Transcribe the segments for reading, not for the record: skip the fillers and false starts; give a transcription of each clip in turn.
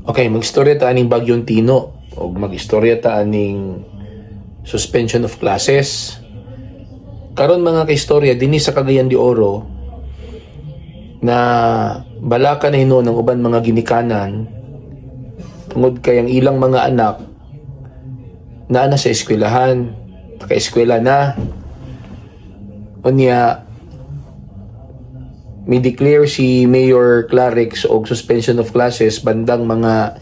Okay, mag-istorya ta aning Bagyong Tino o mag-istorya ta aning suspension of classes. Karon mga kaistorya dinhi sa Cagayan de Oro na balaka na hino ng uban mga ginikanan tungod kay ang ilang mga anak na sa eskwelahan, naka-eskwela na. Unya may declare si Mayor Clarix og suspension of classes bandang mga,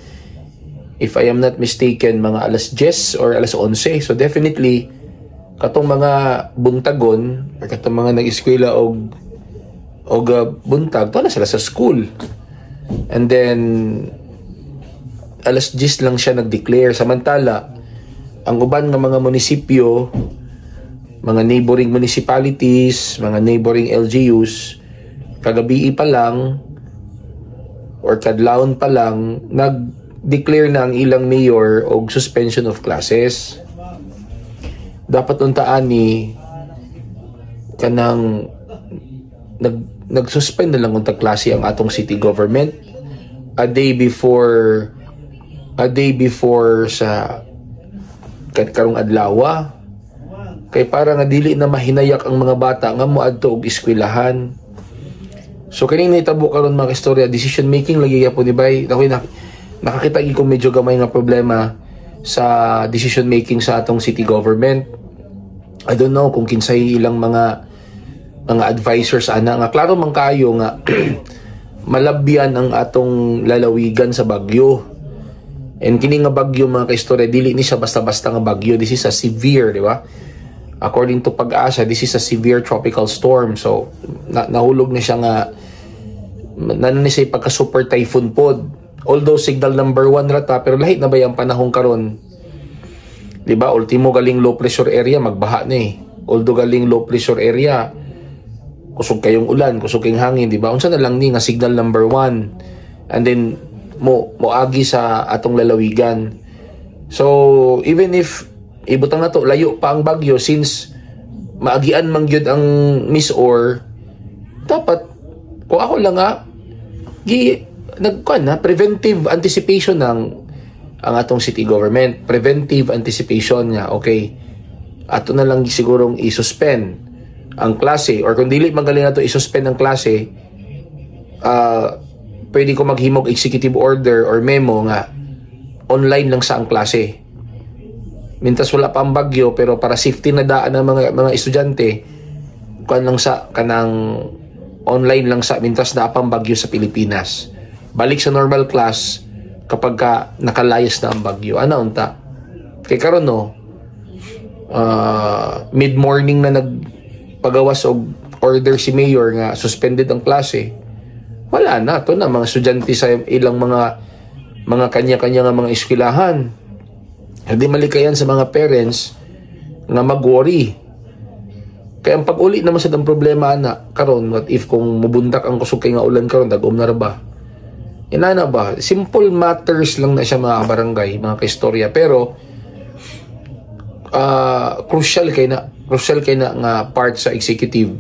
if I am not mistaken, mga alas 10 or alas 11. So definitely katong mga buntagon or katong mga nag-eskwela og buntag to na sila sa school. And then alas 10 lang siya nag-declare, samantala ang uban ng mga munisipyo, mga neighboring municipalities, mga neighboring LGUs, kagabi pa lang or kadlawon pa lang nag-declare na ang ilang mayor og suspension of classes. Dapat untaan ni kanang nag-suspend na lang unta klase ang atong city government a day before sa karong adlaw, kay para nga dili na mahinayak ang mga bata nga moadto og eskwelahan. So kining nahitabo karon mga istorya, decision making lagi gyapon ni bay. Nakakita gyud ko medyo gamay nga problema sa decision making sa atong city government. I don't know kung kinsay ilang mga advisors ana nga klaro man kayo nga malabyan ang atong lalawigan sa bagyo. And kini nga bagyo mga kaistorya, dili ni siya basta-basta nga bagyo. This is a severe, di ba? According to Pag-asa, this is a severe tropical storm. So nahulog na siya nga nanan siya pagka super typhoon pod. Although signal number 1 rata, pero lahit na ba yung panahon karon? Di ba? Ultimo galing low pressure area, magbaha na eh. Although galing low pressure area, kusog kayong ulan, kusog kayong hangin, di ba? Unsa na lang ni nga signal number 1. And then moagi sa atong lalawigan. So even if ibutang na to layo pa ang bagyo, since maagian man gyud ang Miss-Or, dapat kung ako lang preventive anticipation ng ang atong city government, preventive anticipation niya. Okay, ato na lang sigurong i-suspend ang klase, or kung dili magaling na to i-suspend ang klase, pwede ko maghimog executive order or memo nga online lang sa ang klase. Mintas wala pa ang bagyo, pero para safety na daan ng mga estudyante, kanang online lang sa mintas na pang bagyo sa Pilipinas. Balik sa normal class kapag nakalayas na ang bagyo. Ano unta? Kay karon mid-morning na nagpagawas og order si Mayor nga suspended ang klase. Wala na, to na mga estudyante sa ilang mga kanya-kanya nga mga eskwelahan. Hindi malikayan sa mga parents nga mag-worry. Kaya ang pag-uli naman sa ang problema na karon, what if kung mubundak ang kusog kay nga ulan karon, dagom na ra ba? Ina na ba? Simple matters lang na siya mga barangay, mga kaistorya, pero crucial kay na nga part sa executive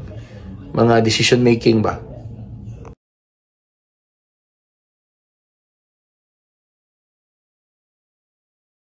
mga decision making ba.